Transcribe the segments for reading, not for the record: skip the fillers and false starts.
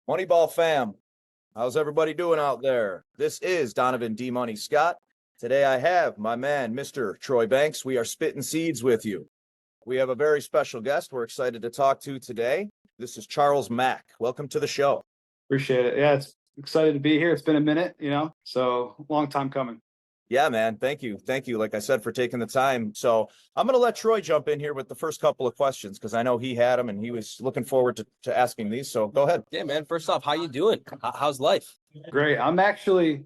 Moneyball fam, how's everybody doing out there? This is Donovan D. Money Scott. Today I have my man, Mr. Troy Banks. We are spitting seeds with you. We have a very special guest we're excited to talk to today. This is Charles Mack. Welcome to the show. Appreciate it. Yeah, it's excited to be here. It's been a minute, so long time coming. Yeah, man. Thank you. Thank you, like I said, for taking the time. So I'm going to let Troy jump in here with the first couple of questions because I know he had them and he was looking forward to asking these. So go ahead. Yeah, man. First off, how you doing? How's life? Great. I'm actually,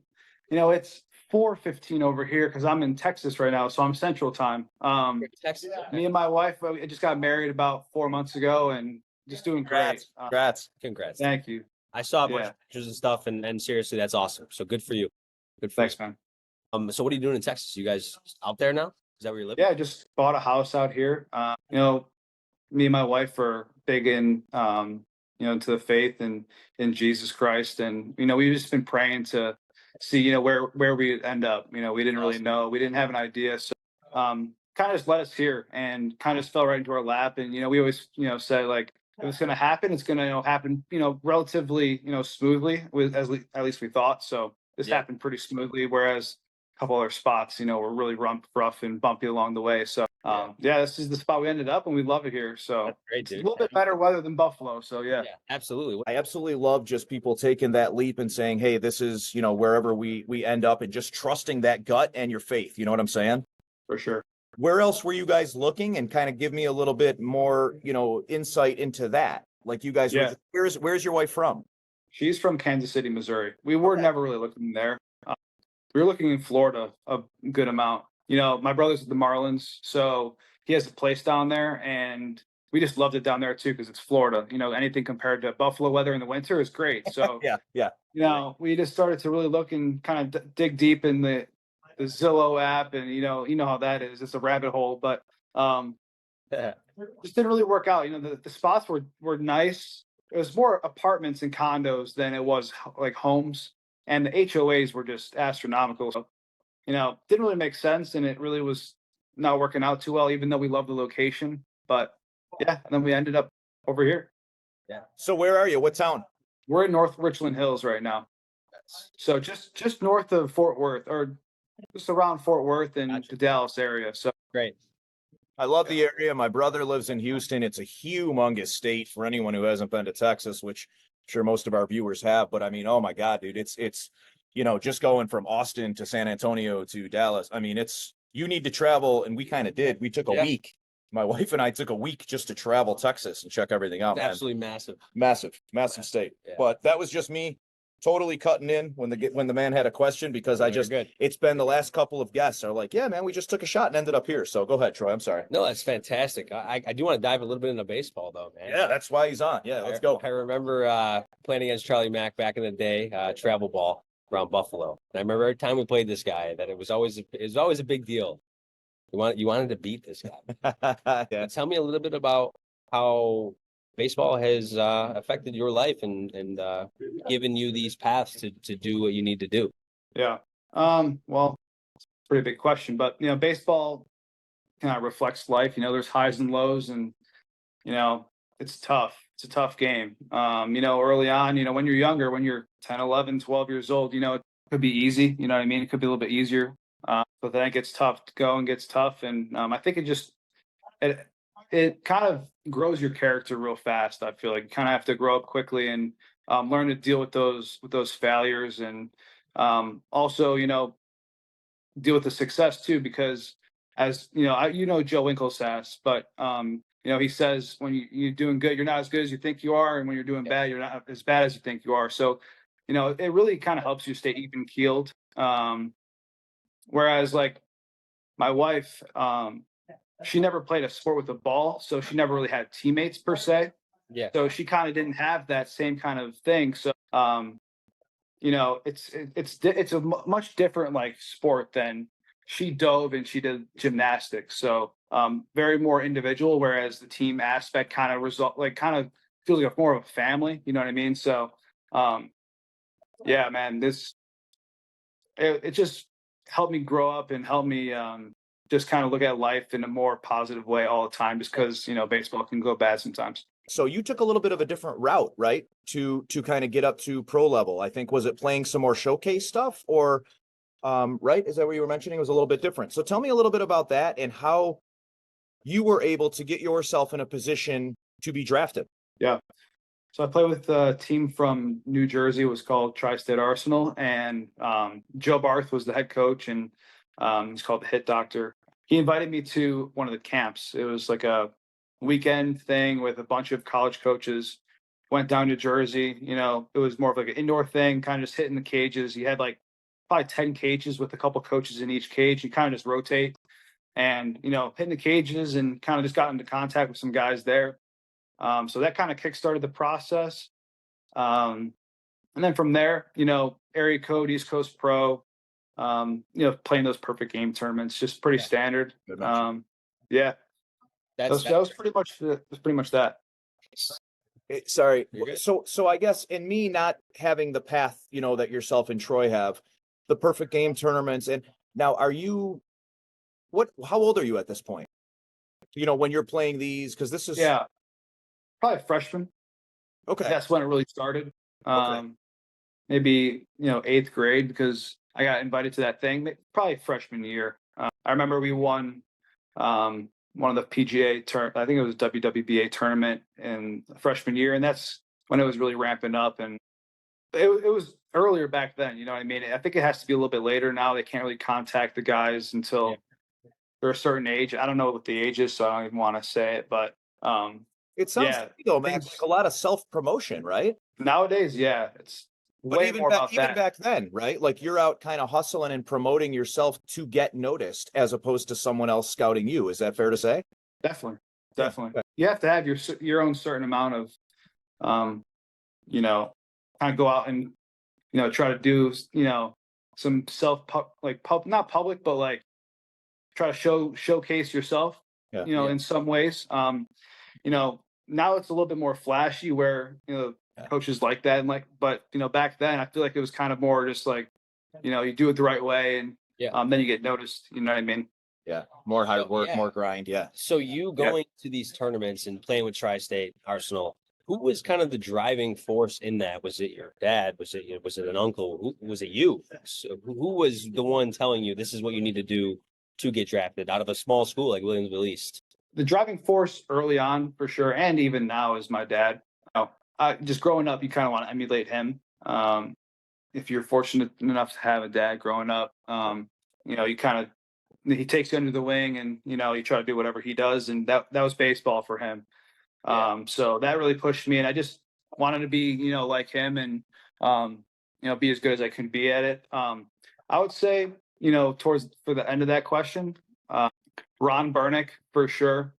it's 4:15 over here because I'm in Texas right now, so I'm Central Time. Texas. Me and my wife, I just got married about 4 months ago and just doing great. Congrats. Thank you. I saw a bunch of pictures and stuff, and seriously, that's awesome. So good for you. Good for Thanks, man. So what are you doing in Texas? You guys out there now? Is that where you live? Yeah, I just bought a house out here. Me and my wife are big in, into the faith and in Jesus Christ. And, we've just been praying to see, where we end up. We didn't really know. We didn't have an idea. So kind of just led us here and kind of just fell right into our lap. And, we always, said, like, if it's going to happen, it's going to happen, relatively, smoothly, at least we thought. So this happened pretty smoothly, whereas couple other spots, were really rough and bumpy along the way. So, this is the spot we ended up, and we love it here. So, that's great, dude. It's a little bit better weather than Buffalo. So, yeah, absolutely. I absolutely love just people taking that leap and saying, "Hey, this is wherever we end up," and just trusting that gut and your faith. You know what I'm saying? For sure. Where else were you guys looking? And kind of give me a little bit more, insight into that. Like you guys, where's your wife from? She's from Kansas City, Missouri. We were never really looking there. We were looking in Florida a good amount. My brother's at the Marlins, so he has a place down there, and we just loved it down there too because it's Florida. Anything compared to Buffalo weather in the winter is great. So we just started to really look and kind of dig deep in the Zillow app, and you know how that is. It's a rabbit hole, but just didn't really work out. The spots were nice. It was more apartments and condos than it was like homes. And the HOAs were just astronomical. So, didn't really make sense. And it really was not working out too well, even though we love the location. But and then we ended up over here. Yeah. So where are you? What town? We're in North Richland Hills right now. So just north of Fort Worth, or just around Fort Worth and the Dallas area. So great. I love the area. My brother lives in Houston. It's a humongous state for anyone who hasn't been to Texas, which I'm sure most of our viewers have. But I mean, oh my God, dude, it's just going from Austin to San Antonio to Dallas. I mean, you need to travel, and we kind of did. We took a week. My wife and I took a week just to travel Texas and check everything out. Absolutely massive state. Yeah. But that was just me totally cutting in when the man had a question, because it's been the last couple of guests are like, yeah, man, we just took a shot and ended up here. So go ahead, Troy. I'm sorry. No, that's fantastic. I do want to dive a little bit into baseball though, man. Yeah, that's why he's on. Yeah, let's go. I remember playing against Charlie Mack back in the day, travel ball around Buffalo. And I remember every time we played this guy that it was always a big deal. You wanted to beat this guy. Tell me a little bit about how baseball has affected your life and given you these paths to do what you need to do. Yeah. Well, it's a pretty big question, but baseball kind of reflects life. There's highs and lows, and it's tough. It's a tough game. Early on, when you're younger, when you're 10, 11, 12 years old, it could be easy. You know what I mean? It could be a little bit easier. But then it gets tough to go and gets tough. And I think it kind of grows your character real fast. I feel like you kind of have to grow up quickly and learn to deal with those failures, and also deal with the success too. Because as Joe Winkle says, but he says when you're doing good, you're not as good as you think you are, and when you're doing bad, you're not as bad as you think you are. So it really kind of helps you stay even keeled. Whereas like my wife, she never played a sport with a ball, so she never really had teammates per se. Yeah. So she kind of didn't have that same kind of thing. So, it's a much different like sport than she dove and she did gymnastics. So, very more individual, whereas the team aspect kind of feels like more of a family. You know what I mean? So, man, it just helped me grow up and helped me just kind of look at life in a more positive way all the time, just because baseball can go bad sometimes. So you took a little bit of a different route, right? To kind of get up to pro level. I think, was it playing some more showcase stuff, or right? Is that what you were mentioning? It was a little bit different. So tell me a little bit about that and how you were able to get yourself in a position to be drafted. Yeah. So I played with a team from New Jersey. It was called Tri-State Arsenal, and Joe Barth was the head coach, and he's called the Hit Doctor. He invited me to one of the camps. It was like a weekend thing with a bunch of college coaches. Went down to Jersey. It was more of like an indoor thing, kind of just hitting the cages. You had like probably 10 cages with a couple coaches in each cage. You kind of just rotate and, hitting the cages, and kind of just got into contact with some guys there. So that kind of kickstarted the process. And then from there, area code, East Coast Pro, playing those perfect game tournaments, just pretty standard. Yeah. That was pretty much that. Sorry. You're good. So I guess in me not having the path, that yourself and Troy have, the perfect game tournaments. And now how old are you at this point? When you're playing these, because this is probably freshman. Okay. That's when it really started. Maybe, 8th grade, because I got invited to that thing, probably freshman year. I remember we won one of the PGA I think it was WWBA tournament in freshman year. And that's when it was really ramping up. And it was earlier back then, you know what I mean? I think it has to be a little bit later now. They can't really contact the guys until they're a certain age. I don't know what the age is, so I don't even want to say it, but it sounds man, like a lot of self-promotion, right? Nowadays, it's way more about that. Even back then, right? Like you're out kind of hustling and promoting yourself to get noticed as opposed to someone else scouting you. Is that fair to say? Definitely. You have to have your own certain amount of, kind of go out and, try to do, some not public, but like try to showcase yourself, in some ways. Now it's a little bit more flashy where, coaches like that. And but back then I feel like it was kind of more just like, you do it the right way, and then you get noticed, you know what I mean? Yeah. More hard work, more grind. Yeah. So you going to these tournaments and playing with Tri-State Arsenal, who was kind of the driving force in that? Was it your dad? Was it an uncle? Was it you? So who was the one telling you this is what you need to do to get drafted out of a small school like Williamsville East? The driving force early on, for sure, and even now, is my dad. Just growing up, you kind of want to emulate him. If you're fortunate enough to have a dad growing up, he takes you under the wing, and you try to do whatever he does, and that was baseball for him. So that really pushed me, and I just wanted to be like him, and be as good as I can be at it. I would say for the end of that question, Ron Burnick, for sure.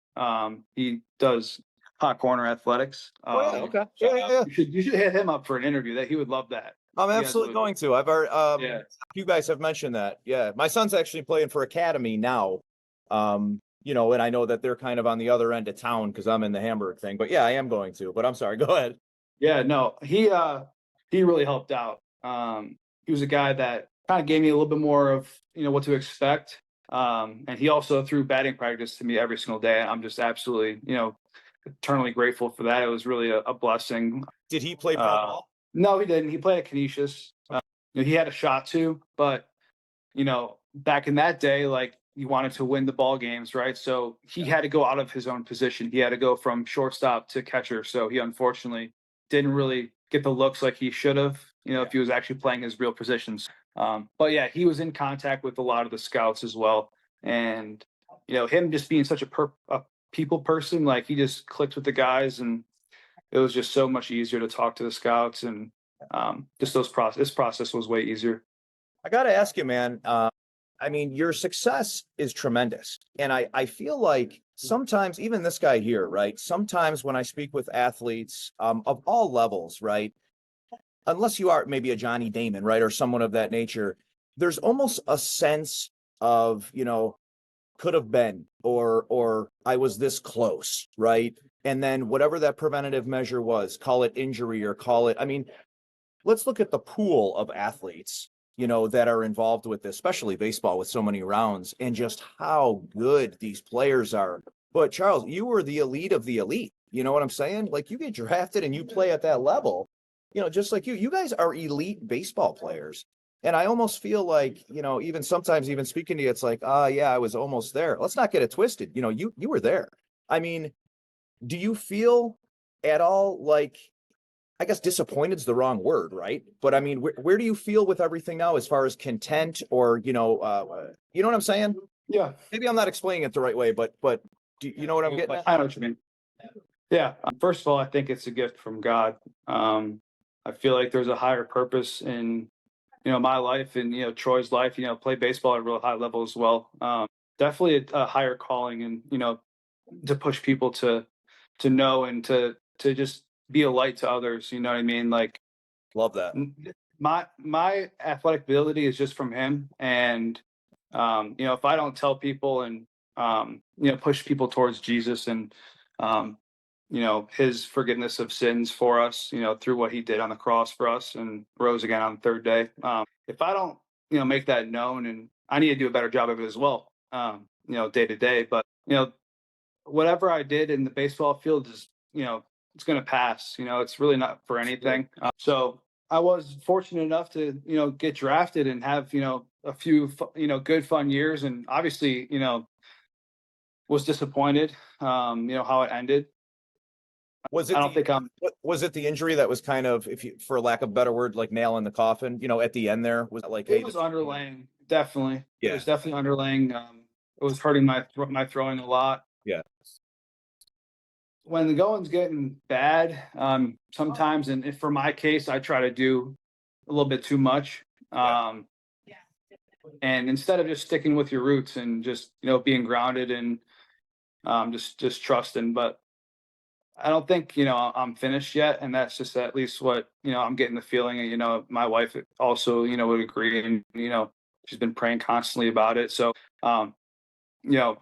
He does hot corner athletics. Okay. You should hit him up for an interview. That he would love that. I'm absolutely going to. I've already, you guys have mentioned that. Yeah. My son's actually playing for Academy now. And I know that they're kind of on the other end of town because I'm in the Hamburg thing, but I am going to, but I'm sorry. Go ahead. Yeah, no, he really helped out. He was a guy that kind of gave me a little bit more of, what to expect. And he also threw batting practice to me every single day. I'm just absolutely, eternally grateful for that. It was really a blessing. Did he play pro ball? No, he didn't. He played at Canisius. He had a shot to, but back in that day, like, you wanted to win the ball games, right? So he had to go out of his own position. He had to go from shortstop to catcher. So he unfortunately didn't really get the looks like he should have, if he was actually playing his real positions. But yeah, he was in contact with a lot of the scouts as well. And, him just being such a people person, like, he just clicked with the guys, and it was just so much easier to talk to the scouts, and just this process was way easier. I got to ask you, man, your success is tremendous. And I feel like sometimes, even this guy here, right? Sometimes when I speak with athletes of all levels, right? Unless you are maybe a Johnny Damon, right? Or someone of that nature, there's almost a sense of, could have been, or I was this close, right? And then whatever that preventative measure was, call it injury or call it, let's look at the pool of athletes, that are involved with this, especially baseball with so many rounds, and just how good these players are. But Charles, you were the elite of the elite. You know what I'm saying? Like you get drafted and you play at that level, just like you guys are elite baseball players. And I almost feel like, even sometimes even speaking to you, it's like, yeah, I was almost there. Let's not get it twisted. You were there. I mean, do you feel at all like, I guess disappointed is the wrong word, right? But I mean, where do you feel with everything now as far as content or, you know what I'm saying? Yeah, Maybe I'm not explaining it the right way, but do you know what I'm getting at? I know what you mean. Yeah. First of all, I think it's a gift from God. I feel like there's a higher purpose in, my life and, Troy's life, play baseball at a real high level as well. Definitely a higher calling and, to push people to know and to just be a light to others. You know what I mean? Like Love that. my athletic ability is just from him. And, if I don't tell people and, push people towards Jesus and, his forgiveness of sins for us, through what he did on the cross for us and rose again on the third day. If I don't, make that known, and I need to do a better job of it as well, day to day, but, whatever I did in the baseball field is, it's going to pass, it's really not for anything. So I was fortunate enough to, get drafted and have, a few, good fun years. And obviously, was disappointed, how it ended. Was it I don't think I'm, was it the injury that was kind of, if you, for lack of a better word, like nail in the coffin, at the end there was like, it hey, was underlaying, definitely. It Yeah. was definitely underlaying. It was hurting my throwing a lot. Yeah. When the going's getting bad, sometimes, and if for my case, I try to do a little bit too much. And instead of just sticking with your roots and just, being grounded and just trusting, but I don't think, I'm finished yet. And that's just at least what, I'm getting the feeling. And, my wife also, would agree. And, she's been praying constantly about it. So, you know,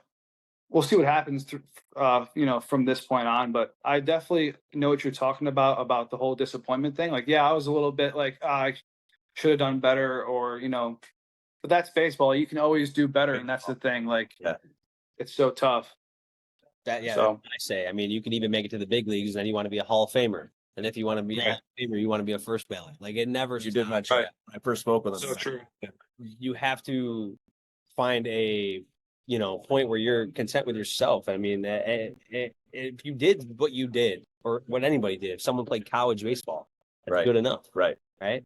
we'll see what happens through, from this point on. But I definitely know what you're talking about the whole disappointment thing. Like, yeah, I was a little bit like, I should have done better, or, but that's baseball. You can always do better. And that's the thing. Like, Yeah. it's so tough. That's So what I say. I mean, you can even make it to the big leagues, and then you want to be a Hall of Famer. And if you want to be a Hall of Famer, you want to be a first ballot. Like it never. You did stops. mention Right. that when I first spoke with him. so true. You have to find a point where you're content with yourself. I mean, if you did what you did, or what anybody did, if someone played college baseball, that's Right. good enough, Right. right?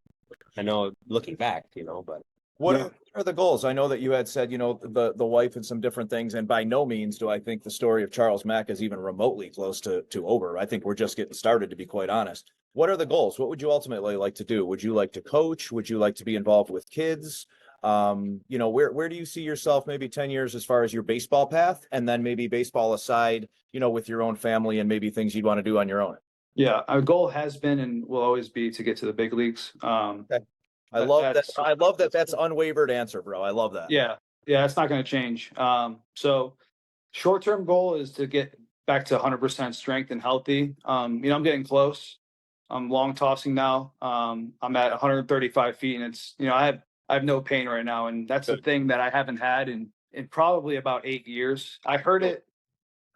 I know, looking back, but What Yeah. are the goals? I know that you had said, the wife and some different things, and by no means do I think the story of Charles Mack is even remotely close to over. I think we're just getting started, to be quite honest. What are the goals? What would you ultimately like to do? Would you like to coach? Would you like to be involved with kids? Where do you see yourself maybe 10 years as far as your baseball path, and then maybe baseball aside, with your own family and maybe things you'd want to do on your own? Yeah, our goal has been and will always be to get to the big leagues. I love that. That's- I love that. That's unwavered answer, bro. I love that. Yeah, that's not going to change. So short-term goal is to get back to 100% strength and healthy. I'm getting close. I'm long tossing now. I'm at 135 feet, and it's I have no pain right now, and that's the thing that I haven't had in probably about 8 years. I heard it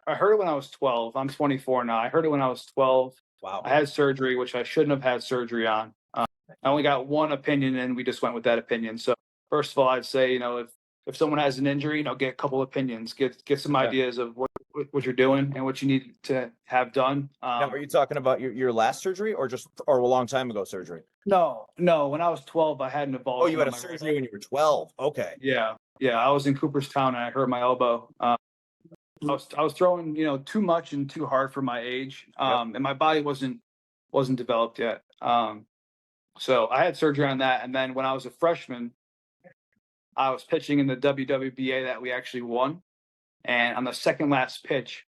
when I was 12. I'm 24 now. I heard it when I was 12. wow. I had surgery, which I shouldn't have had surgery on. I only got one opinion, and we just went with that opinion. So first of all, I'd say, if someone has an injury, get a couple opinions, get some ideas of what you're doing and what you need to have done. Now, are you talking about your last surgery or a long time ago surgery? No. When I was 12, I had an avulsion. Oh, you had a on my wrist. surgery when you were 12. Okay. Yeah. I was in Cooperstown and I hurt my elbow. I was throwing, too much and too hard for my age. And my body wasn't developed yet. So I had surgery on that. And then when I was a freshman, I was pitching in the WWBA that we actually won. And on the second last pitch,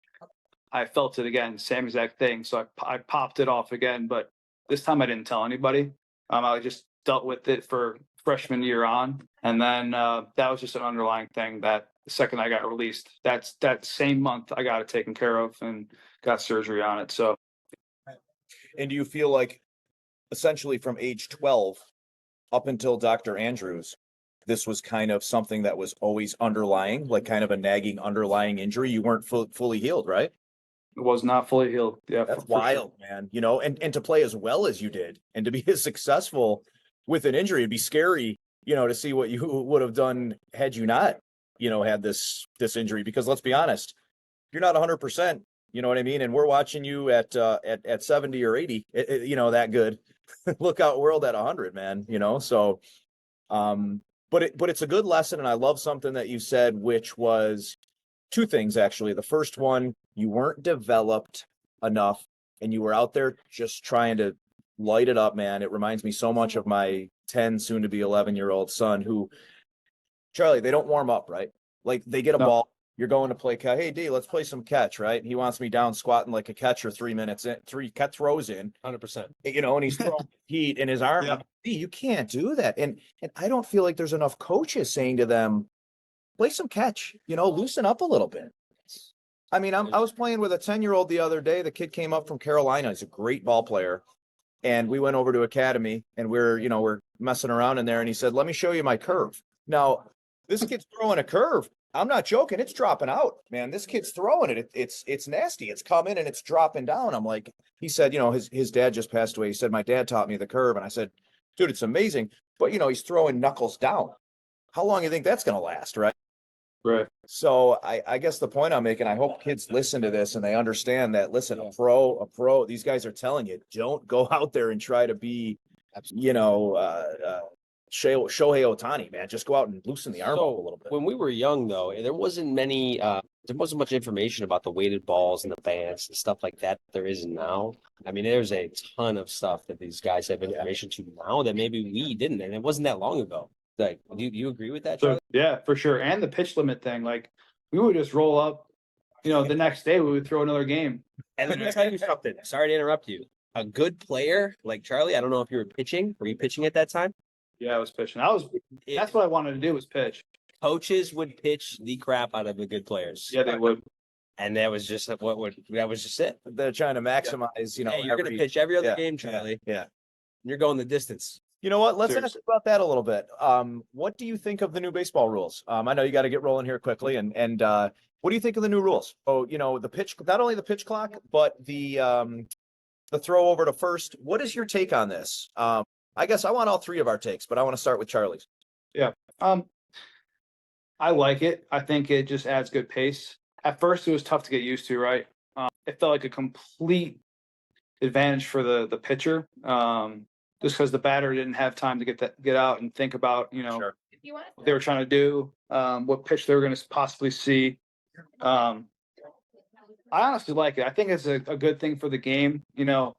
I felt it again, same exact thing. So I popped it off again, but this time I didn't tell anybody. I just dealt with it for freshman year on. And then that was just an underlying thing that the second I got released, that same month I got it taken care of and got surgery on it. So. And do you feel like essentially from age 12 up until Dr. Andrews, this was kind of something that was always underlying, like kind of a nagging underlying injury? You weren't fully healed, right? It was not fully healed. Yeah, That's for sure. wild, man. You know, and to play as well as you did and to be as successful with an injury, it'd be scary, you know, to see what you would have done had you not, you know, had this injury. Because let's be honest, you're not 100%, you know what I mean? And we're watching you at 70 or 80, you know, that good. Look out world at 100, man, you know. So but it's a good lesson, and I love something that you said, which was two things actually. The first one, you weren't developed enough and you were out there just trying to light it up, man. It reminds me so much of my 10 soon to be 11-year-old son who, Charlie, they don't warm up, right? Like they get a No. ball, you're going to play catch. Hey D, let's play some catch, right? He wants me down squatting like a catcher 3 minutes in, three cat throws in, 100%. you know, and he's throwing heat in his arm. Yeah. D, you can't do that. And I don't feel like there's enough coaches saying to them, play some catch, you know, loosen up a little bit. I mean, I was playing with a 10-year-old the other day. The kid came up from Carolina. He's a great ball player. And we went over to academy and we're messing around in there. And he said, let me show you my curve. Now, this kid's throwing a curve. I'm not joking. It's dropping out, man. This kid's throwing it. It's nasty. It's coming and it's dropping down. I'm like, he said, you know, his dad just passed away. He said, my dad taught me the curve. And I said, dude, it's amazing. But, you know, he's throwing knuckles down. How long do you think that's going to last, right? Right. So I guess the point I'm making, I hope kids listen to this and they understand that, listen, a pro, these guys are telling you, don't go out there and try to be, you know, Shohei Ohtani, man. Just go out and loosen the arm up a little bit. When we were young, though, there wasn't much information about the weighted balls and the bands and stuff like that there is now. I mean, there's a ton of stuff that these guys have information to now that maybe we didn't, and it wasn't that long ago. Like, do you agree with that, Charlie? So, yeah, for sure. And the pitch limit thing, like we would just roll up, you know, the next day we would throw another game. And let me tell you something. Sorry to interrupt you. A good player like Charlie, I don't know if you were pitching. Were you pitching at that time? Yeah, I was pitching. That's what I wanted to do was pitch. Coaches would pitch the crap out of the good players. Yeah, they would. And that was just that was just it. They're trying to maximize, you know, Hey, you're going to pitch every other game, yeah, Charlie. yeah. And you're going the distance. You know what? Let's ask Seriously. about that a little bit. What do you think of the new baseball rules? I know you got to get rolling here quickly, and what do you think of the new rules? Oh, you know, the pitch, not only the pitch clock, but the throw over to first. What is your take on this? I guess I want all three of our takes, but I want to start with Charlie's. Yeah. I like it. I think it just adds good pace. At first, it was tough to get used to, right? It felt like a complete advantage for the pitcher. Just because the batter didn't have time to get out and think about, you know, Sure. what they were trying to do, what pitch they were going to possibly see. I honestly like it. I think it's a good thing for the game. You know,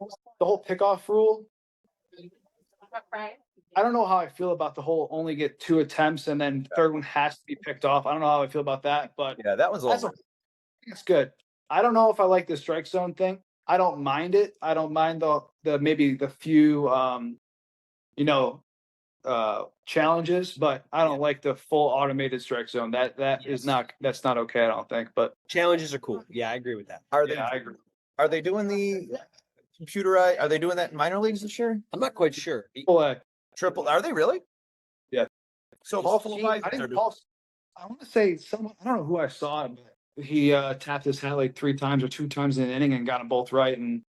the whole pickoff rule. I don't know how I feel about the whole only get 2 attempts and then third one has to be picked off. I don't know how I feel about that, but Yeah, that was a that's little. it's good. I don't know if I like the strike zone thing. I don't mind it. I don't mind the maybe the few you know challenges, but I don't like the full automated strike zone. That's not okay, I don't think. But Challenges are cool. Yeah, I agree with that. Are they yeah, I agree. are they doing the computerized? Are they doing that in minor leagues this year? I'm not quite sure. Well, Triple? Are they really? Yeah. So Buffalo Bisons I are didn't doing. call. I want to say someone. I don't know who I saw it, but he tapped his hat like 3 times or 2 times in an inning and got them both right. And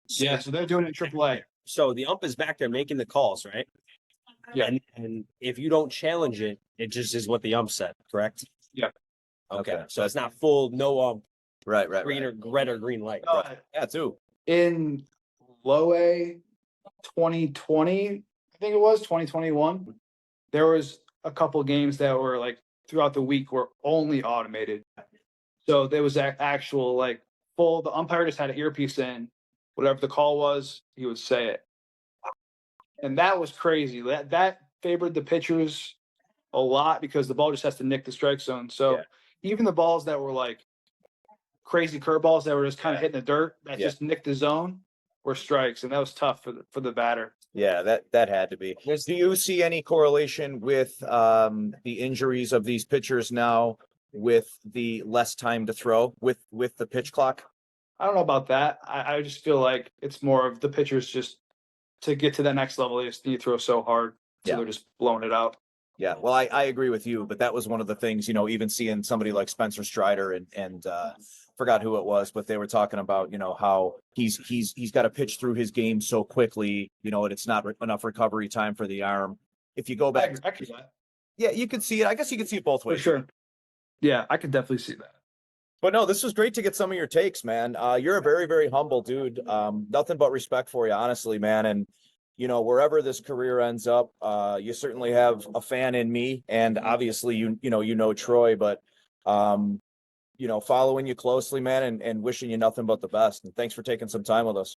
yeah, so they're doing it in AAA. So the ump is back there making the calls, right? Yeah. And if you don't challenge it, it just is what the ump said, correct? Yeah. Okay. Okay. So it's not full, no Right. green or red or green light. Yeah, too. In low A 2020, I think it was 2021, there was a couple games that were like throughout the week were only automated. So there was actual like full, the umpire just had an earpiece in, whatever the call was, he would say it. And that was crazy. That favored the pitchers a lot because the ball just has to nick the strike zone. So Yeah. even the balls that were like crazy curveballs that were just kind of hitting the dirt that just nicked the zone were strikes, and that was tough for the batter. Yeah, that had to be. Do you see any correlation with the injuries of these pitchers now with the less time to throw with the pitch clock? I don't know about that. I just feel like it's more of the pitchers just to get to that next level, they just need to throw so hard. So Yeah. they're just blowing it out. Yeah, well, I agree with you, but that was one of the things, even seeing somebody like Spencer Strider and forgot who it was, but they were talking about, how he's got to pitch through his game so quickly, and it's not enough recovery time for the arm. If you go back, I can see that. yeah, you could see it. I guess you could see it both For ways. sure. Yeah, I could definitely see that. But no, this was great to get some of your takes, man. You're a very, very humble dude. Nothing but respect for you, honestly, man. And wherever this career ends up, you certainly have a fan in me, and obviously, you know Troy, but following you closely, man, and wishing you nothing but the best. And thanks for taking some time with us.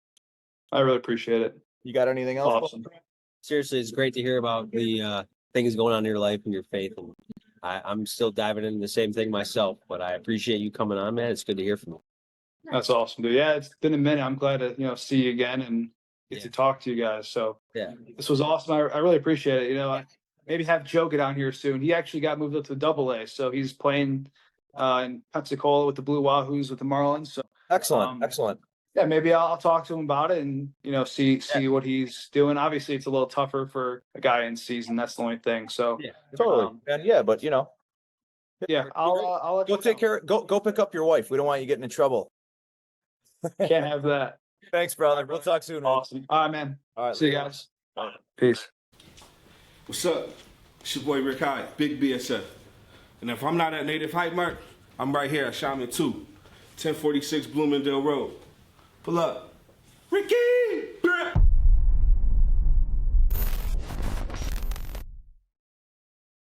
I really appreciate it. You got anything else? Awesome. Seriously, it's great to hear about the things going on in your life and your faith. And I'm still diving into the same thing myself, but I appreciate you coming on, man. It's good to hear from you. That's awesome, dude. Yeah, it's been a minute. I'm glad to see you again and get to talk to you guys. So Yeah. this was awesome. I really appreciate it. I maybe have Joe get down here soon. He actually got moved up to AA, so he's playing in Pensacola with the Blue Wahoos with the Marlins. So Excellent, excellent. yeah, maybe I'll talk to him about it and see what he's doing. Obviously, it's a little tougher for a guy in season. That's the only thing. So Yeah. Totally. And yeah, but yeah, I'll let go you take care. Go pick up your wife. We don't want you getting in trouble. know. Can't have that. Thanks, brother. We'll talk soon. Man. Awesome. All right, man. All right. See you guys. Peace. What's up? It's your boy Rick Hyatt, Big BSF. And if I'm not at Native Hype Mark, I'm right here at Shaman 2, 1046 Bloomingdale Road. Pull up. Ricky!